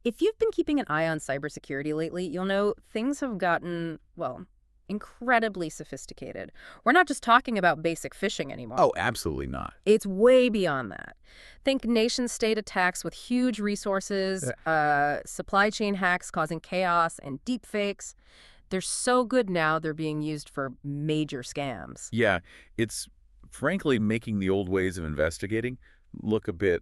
If you've been keeping an eye on cybersecurity lately, you'll know things have gotten, well, incredibly sophisticated. We're not just talking about basic phishing anymore. Oh, absolutely not. It's way beyond that. Think nation-state attacks with huge resources, supply chain hacks causing chaos, and deepfakes. They're so good now they're being used for major scams. Yeah, it's frankly making the old ways of investigating look a bit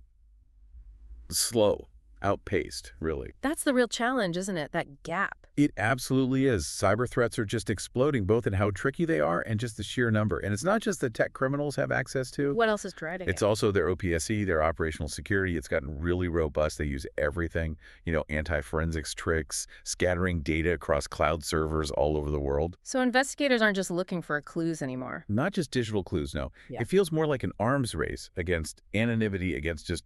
slow, outpaced, really. That's the real challenge, isn't it? That gap. It absolutely is. Cyber threats are just exploding, both in how tricky they are and just the sheer number. And it's not just the tech criminals have access to. What else is driving it? It's also their OPSE, their operational security. It's gotten really robust. They use everything, anti-forensics tricks, scattering data across cloud servers all over the world. So investigators aren't just looking for clues anymore. Not just digital clues, no. Yeah. It feels more like an arms race against anonymity, against just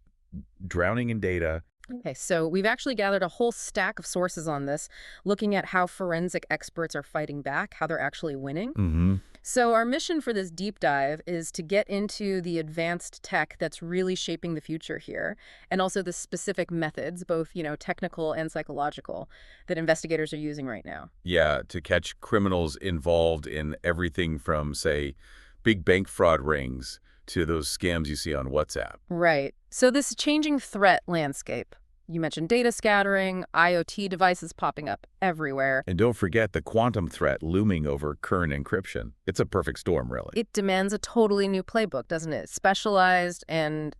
drowning in data. Okay, so we've actually gathered a whole stack of sources on this, looking at how forensic experts are fighting back, how they're actually winning. Mm-hmm. So our mission for this deep dive is to get into the advanced tech that's really shaping the future here, and also the specific methods, both, technical and psychological, that investigators are using right now. Yeah, to catch criminals involved in everything from, say, big bank fraud rings to those scams you see on WhatsApp. Right. So this changing threat landscape, you mentioned data scattering, IoT devices popping up everywhere. And don't forget the quantum threat looming over current encryption. It's a perfect storm, really. It demands a totally new playbook, doesn't it? Specialized and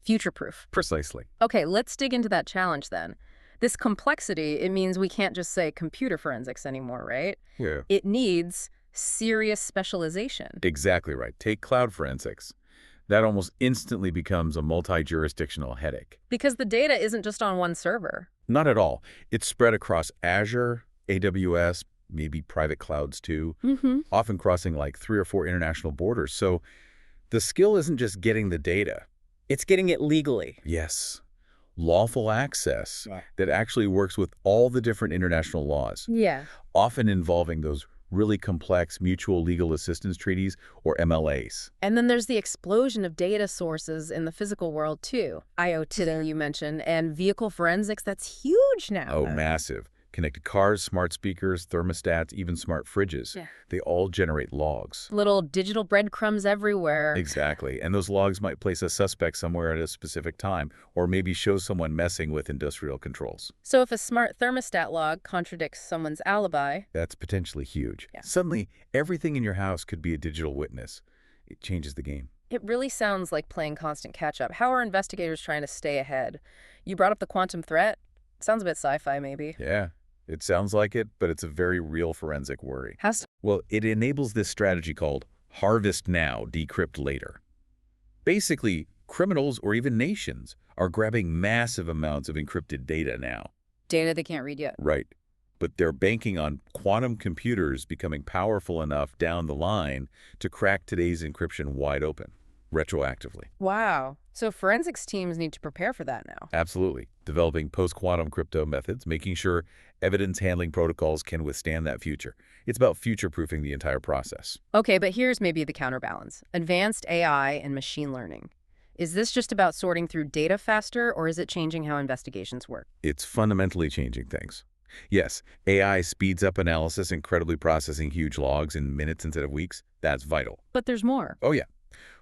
future-proof. Precisely. Okay, let's dig into that challenge then. This complexity, it means we can't just say computer forensics anymore, right? Yeah. It needs serious specialization. Exactly right. Take cloud forensics. That almost instantly becomes a multi-jurisdictional headache. Because the data isn't just on one server. Not at all. It's spread across Azure, AWS, maybe private clouds too, often crossing like 3 or 4 international borders. So the skill isn't just getting the data. It's getting it legally. Yes. Lawful access that actually works with all the different international laws. Yeah. Often involving those really complex mutual legal assistance treaties, or MLAs. And then there's the explosion of data sources in the physical world, too. IoT that you mentioned, and vehicle forensics, that's huge now. Oh, massive. Connected cars, smart speakers, thermostats, even smart fridges. Yeah. They all generate logs. Little digital breadcrumbs everywhere. Exactly. And those logs might place a suspect somewhere at a specific time, or maybe show someone messing with industrial controls. So if a smart thermostat log contradicts someone's alibi... That's potentially huge. Yeah. Suddenly, everything in your house could be a digital witness. It changes the game. It really sounds like playing constant catch-up. How are investigators trying to stay ahead? You brought up the quantum threat. Sounds a bit sci-fi, maybe. Yeah. It sounds like it, but it's a very real forensic worry. Well, it enables this strategy called harvest now, decrypt later. Basically, criminals or even nations are grabbing massive amounts of encrypted data now. Data they can't read yet. Right. But they're banking on quantum computers becoming powerful enough down the line to crack today's encryption wide open, retroactively. Wow. So forensics teams need to prepare for that now. Absolutely. Developing post-quantum crypto methods, making sure evidence handling protocols can withstand that future. It's about future-proofing the entire process. Okay, but here's maybe the counterbalance. Advanced AI and machine learning. Is this just about sorting through data faster, or is it changing how investigations work? It's fundamentally changing things. Yes, AI speeds up analysis, incredibly processing huge logs in minutes instead of weeks. That's vital. But there's more. Oh, yeah.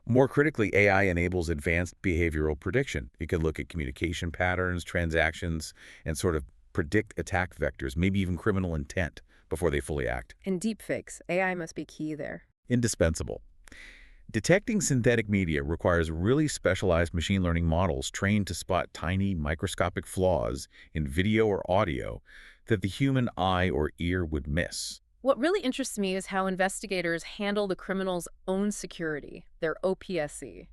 More critically, AI enables advanced behavioral prediction. It can look at communication patterns, transactions, and sort of predict attack vectors, maybe even criminal intent, before they fully act. And deepfakes. AI must be key there. Indispensable. Detecting synthetic media requires really specialized machine learning models trained to spot tiny microscopic flaws in video or audio that the human eye or ear would miss. What really interests me is how investigators handle the criminal's own security, their OPSE.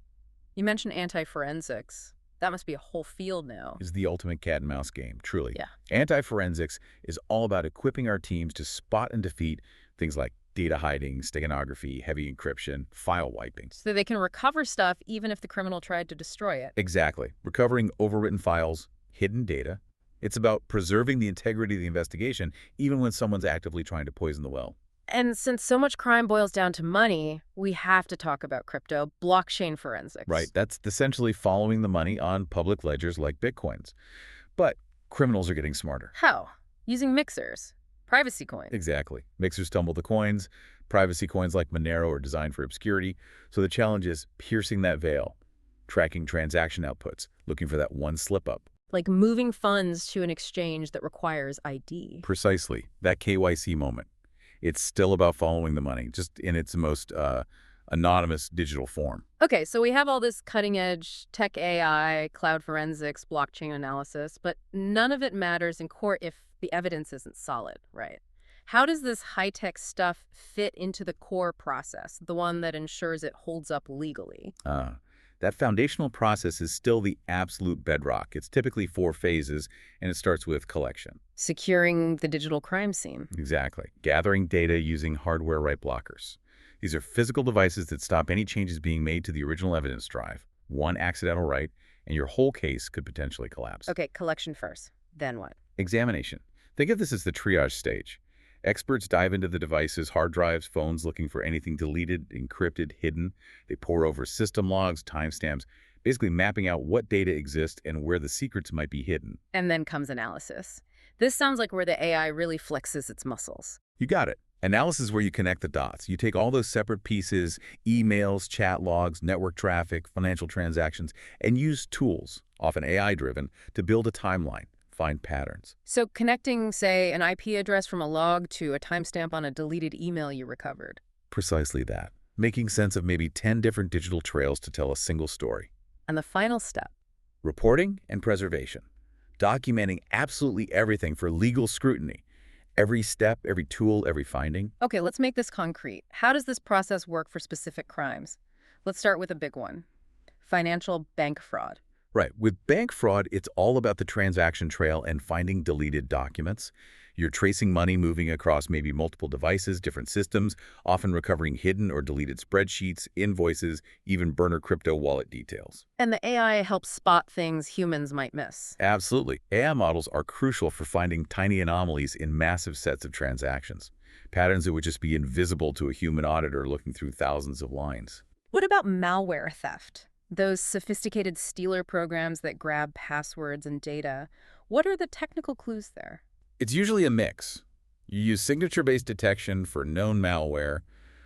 You mentioned anti-forensics. That must be a whole field now. Is the ultimate cat and mouse game, truly. Yeah. Anti-forensics is all about equipping our teams to spot and defeat things like data hiding, steganography, heavy encryption, file wiping. So they can recover stuff even if the criminal tried to destroy it. Exactly. Recovering overwritten files, hidden data. It's about preserving the integrity of the investigation even when someone's actively trying to poison the well. And since so much crime boils down to money, we have to talk about crypto, blockchain forensics. Right. That's essentially following the money on public ledgers like Bitcoins. But Criminals are getting smarter. How? Using mixers. Privacy coins. Exactly. Mixers tumble the coins. Privacy coins like Monero are designed for obscurity. So the challenge is piercing that veil, tracking transaction outputs, looking for that one slip-up. Like moving funds to an exchange that requires ID. Precisely. That KYC moment. It's still about following the money, just in its most anonymous digital form. Okay, so we have all this cutting-edge tech AI, cloud forensics, blockchain analysis, but none of it matters in court if the evidence isn't solid, right? How does this high-tech stuff fit into the core process, the one that ensures it holds up legally? That foundational process is still the absolute bedrock. It's typically 4 phases, and it starts with collection. Securing the digital crime scene. Exactly. Gathering data using hardware write blockers. These are physical devices that stop any changes being made to the original evidence drive. One accidental write, and your whole case could potentially collapse. Okay, collection first. Then what? Examination. Think of this as the triage stage. Experts dive into the devices, hard drives, phones, looking for anything deleted, encrypted, hidden. They pore over system logs, timestamps, basically mapping out what data exists and where the secrets might be hidden. And then comes analysis. This sounds like where the AI really flexes its muscles. You got it. Analysis is where you connect the dots. You take all those separate pieces, emails, chat logs, network traffic, financial transactions, and use tools, often AI-driven, to build a timeline. Find patterns. So connecting, say, an IP address from a log to a timestamp on a deleted email you recovered. Precisely that. Making sense of maybe 10 different digital trails to tell a single story. And the final step. Reporting and preservation. Documenting absolutely everything for legal scrutiny. Every step, every tool, every finding. Okay, let's make this concrete. How does this process work for specific crimes? Let's start with a big one. Financial bank fraud. Right. With bank fraud, it's all about the transaction trail and finding deleted documents. You're tracing money moving across maybe multiple devices, different systems, often recovering hidden or deleted spreadsheets, invoices, even burner crypto wallet details. And the AI helps spot things humans might miss. Absolutely. AI models are crucial for finding tiny anomalies in massive sets of transactions, patterns that would just be invisible to a human auditor looking through thousands of lines. What about malware theft? Those sophisticated stealer programs that grab passwords and data. What are the technical clues there? It's usually a mix. You use signature-based detection for known malware,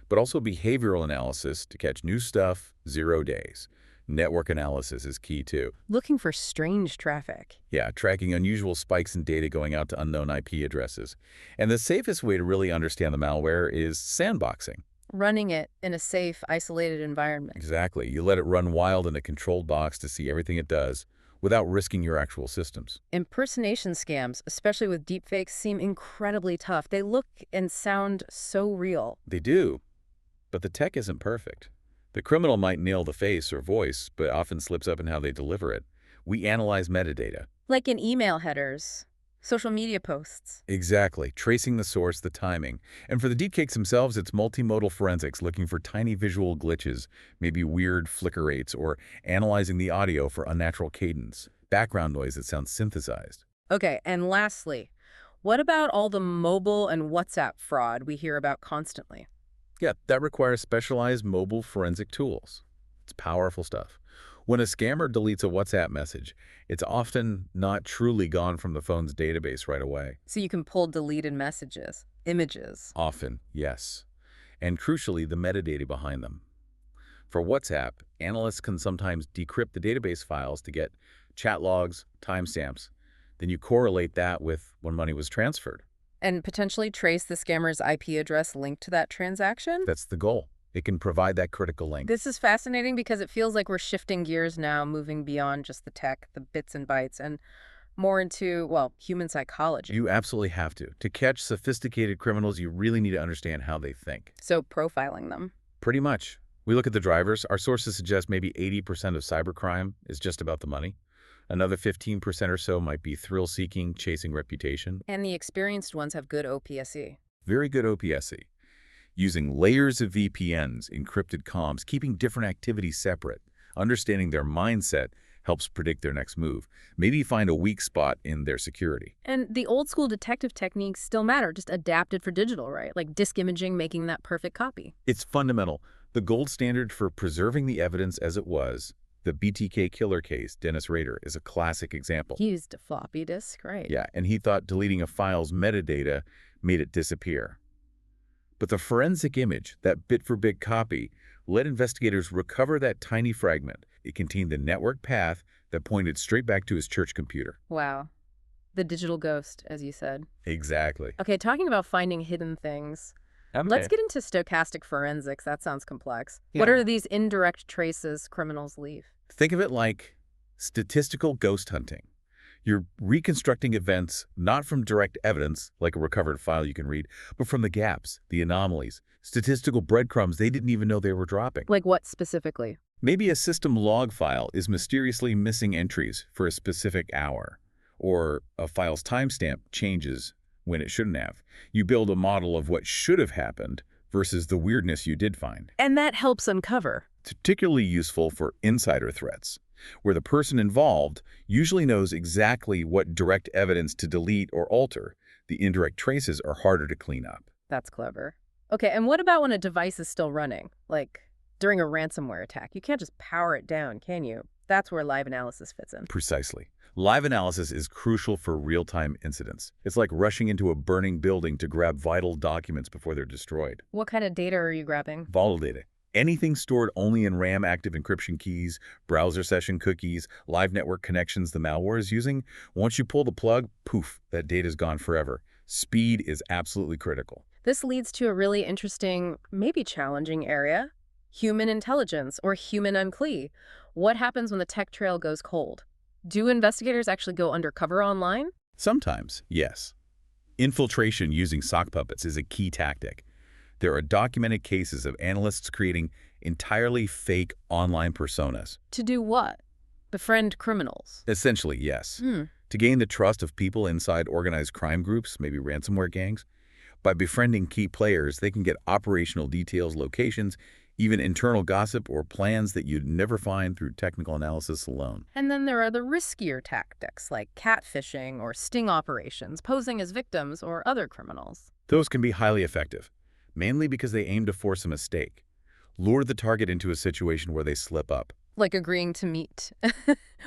but also behavioral analysis to catch new stuff 0 days. Network analysis is key too. Looking for strange traffic. Yeah, tracking unusual spikes in data going out to unknown IP addresses. And the safest way to really understand the malware is sandboxing. Running it in a safe, isolated environment. Exactly. You let it run wild in a controlled box to see everything it does without risking your actual systems. Impersonation scams, especially with deepfakes, seem incredibly tough. They look and sound so real. They do, but the tech isn't perfect. The criminal might nail the face or voice, but often slips up in how they deliver it. We analyze metadata. Like in email headers. Social media posts. Exactly. Tracing the source, the timing. And for the deepfakes themselves, it's multimodal forensics, looking for tiny visual glitches, maybe weird flicker rates, or analyzing the audio for unnatural cadence, background noise that sounds synthesized. Okay, and lastly, what about all the mobile and WhatsApp fraud we hear about constantly? Yeah, that requires specialized mobile forensic tools. It's powerful stuff. When a scammer deletes a WhatsApp message, it's often not truly gone from the phone's database right away. So you can pull deleted messages, images. Often, yes. And crucially, the metadata behind them. For WhatsApp, analysts can sometimes decrypt the database files to get chat logs, timestamps. Then you correlate that with when money was transferred. And potentially trace the scammer's IP address linked to that transaction? That's the goal. It can provide that critical link. This is fascinating because it feels like we're shifting gears now, moving beyond just the tech, the bits and bytes, and more into, well, human psychology. You absolutely have to. To catch sophisticated criminals, you really need to understand how they think. So profiling them. Pretty much. We look at the drivers. Our sources suggest maybe 80% of cybercrime is just about the money. Another 15% or so might be thrill-seeking, chasing reputation. And the experienced ones have good OPSE. Very good OPSE. Using layers of VPNs, encrypted comms, keeping different activities separate. Understanding their mindset helps predict their next move. Maybe find a weak spot in their security. And the old school detective techniques still matter, just adapted for digital, right? Like disk imaging, making that perfect copy. It's fundamental. The gold standard for preserving the evidence as it was, The BTK killer case, Dennis Rader, is a classic example. He used a floppy disk, right? Yeah, and he thought deleting a file's metadata made it disappear. But the forensic image, that bit-for-bit copy, let investigators recover that tiny fragment. It contained the network path that pointed straight back to his church computer. Wow. The digital ghost, as you said. Exactly. Okay, talking about finding hidden things, let's get into stochastic forensics. That sounds complex. Yeah. What are these indirect traces criminals leave? Think of it like statistical ghost hunting. You're reconstructing events not from direct evidence, like a recovered file you can read, but from the gaps, the anomalies, statistical breadcrumbs they didn't even know they were dropping. Like what specifically? Maybe a system log file is mysteriously missing entries for a specific hour, or a file's timestamp changes when it shouldn't have. You build a model of what should have happened versus the weirdness you did find. And that helps uncover. It's particularly useful for insider threats, where the person involved usually knows exactly what direct evidence to delete or alter. The indirect traces are harder to clean up. That's clever. Okay, and what about when a device is still running? Like during a ransomware attack. You can't just power it down, can you? That's where live analysis fits in. Precisely. Live analysis is crucial for real-time incidents. It's like rushing into a burning building to grab vital documents before they're destroyed. What kind of data are you grabbing? Volatile data. Anything stored only in RAM active encryption keys, browser session cookies, live network connections the malware is using. Once you pull the plug, poof, that data's gone forever. Speed is absolutely critical. This leads to a really interesting, maybe challenging area. Human intelligence, or human uncli. What happens when the tech trail goes cold? Do investigators actually go undercover online? Sometimes, yes. Infiltration using sock puppets is a key tactic. There are documented cases of analysts creating entirely fake online personas. To do what? Befriend criminals? Essentially, yes. To gain the trust of people inside organized crime groups, maybe ransomware gangs. By befriending key players, they can get operational details, locations, even internal gossip or plans that you'd never find through technical analysis alone. And then there are the riskier tactics, like catfishing or sting operations, posing as victims or other criminals. Those can be highly effective, mainly because they aim to force a mistake, lure the target into a situation where they slip up. Like agreeing to meet,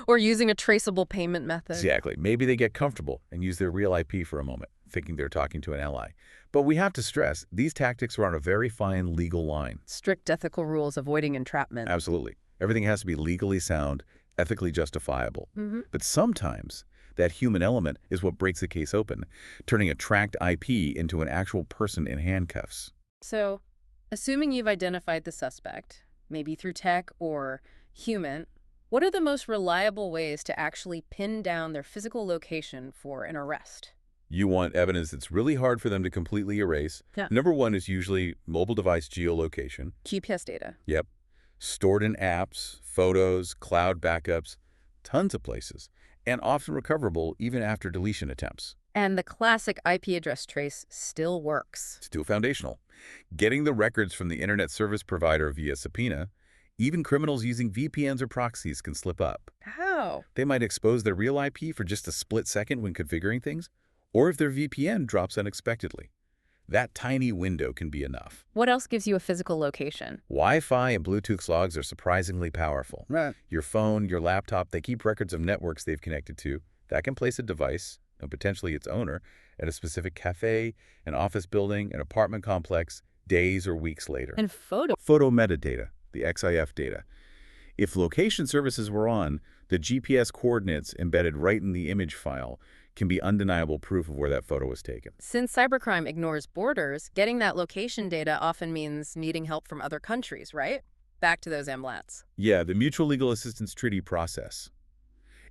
or using a traceable payment method. Exactly. Maybe they get comfortable and use their real IP for a moment, thinking they're talking to an ally. But we have to stress, these tactics are on a very fine legal line. Strict ethical rules avoiding entrapment. Absolutely. Everything has to be legally sound, ethically justifiable. But sometimes that human element is what breaks the case open, turning a tracked IP into an actual person in handcuffs. So, assuming you've identified the suspect, maybe through tech or human, what are the most reliable ways to actually pin down their physical location for an arrest? You want evidence that's really hard for them to completely erase. Yeah. Number one is usually mobile device geolocation. GPS data. Yep. Stored in apps, photos, cloud backups, tons of places, and often recoverable even after deletion attempts. And the classic IP address trace still works. Still foundational. Getting the records from the internet service provider via subpoena, even criminals using VPNs or proxies can slip up. How? They might expose their real IP for just a split second when configuring things, or if their VPN drops unexpectedly. That tiny window can be enough. What else gives you a physical location? Wi-Fi and Bluetooth logs are surprisingly powerful. Right. Your phone, your laptop, they keep records of networks they've connected to. That can place a device, and potentially its owner, at a specific cafe, an office building, an apartment complex, days or weeks later. And photo metadata, the XIF data. If location services were on, the GPS coordinates embedded right in the image file can be undeniable proof of where that photo was taken. Since cybercrime ignores borders, getting that location data often means needing help from other countries, right? Back to those MLATs. Yeah, the Mutual Legal Assistance Treaty process.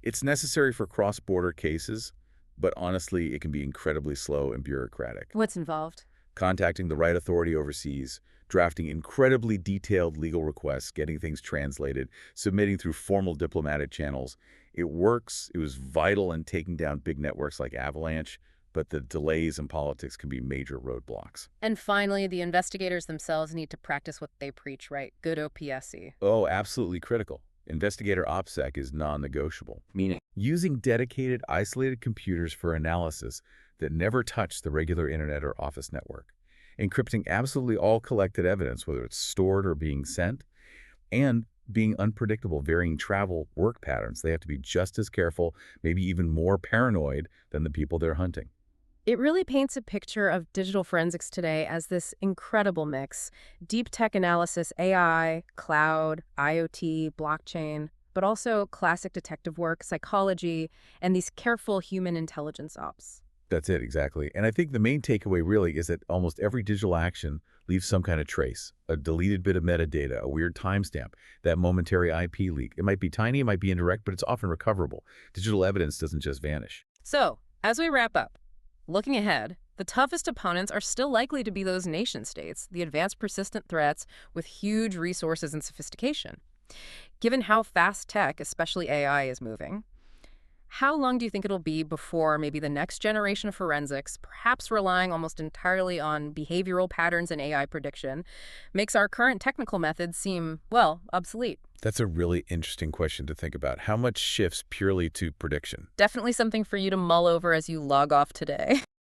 It's necessary for cross-border cases, but honestly, it can be incredibly slow and bureaucratic. What's involved? Contacting the right authority overseas, drafting incredibly detailed legal requests, getting things translated, submitting through formal diplomatic channels. It works. It was vital in taking down big networks like Avalanche, but the delays in politics can be major roadblocks. And finally, the investigators themselves need to practice what they preach, right? Good OPSC. Oh, absolutely critical. Investigator OPSEC is non-negotiable. Meaning? Using dedicated, isolated computers for analysis that never touch the regular internet or office network. Encrypting absolutely all collected evidence, whether it's stored or being sent, and being unpredictable, varying travel, work patterns. They have to be just as careful, maybe even more paranoid than the people they're hunting. It really paints a picture of digital forensics today as this incredible mix: deep tech analysis, AI, cloud, IoT, blockchain, but also classic detective work, psychology, and these careful human intelligence ops. That's it, exactly. And I think the main takeaway really is that almost every digital action leaves some kind of trace, a deleted bit of metadata, a weird timestamp, that momentary IP leak. It might be tiny, it might be indirect, but it's often recoverable. Digital evidence doesn't just vanish. So, as we wrap up, looking ahead, the toughest opponents are still likely to be those nation-states, the advanced persistent threats with huge resources and sophistication. Given how fast tech, especially AI, is moving, how long do you think it'll be before maybe the next generation of forensics, perhaps relying almost entirely on behavioral patterns and AI prediction, makes our current technical methods seem, well, obsolete? That's a really interesting question to think about. How much shifts purely to prediction? Definitely something for you to mull over as you log off today.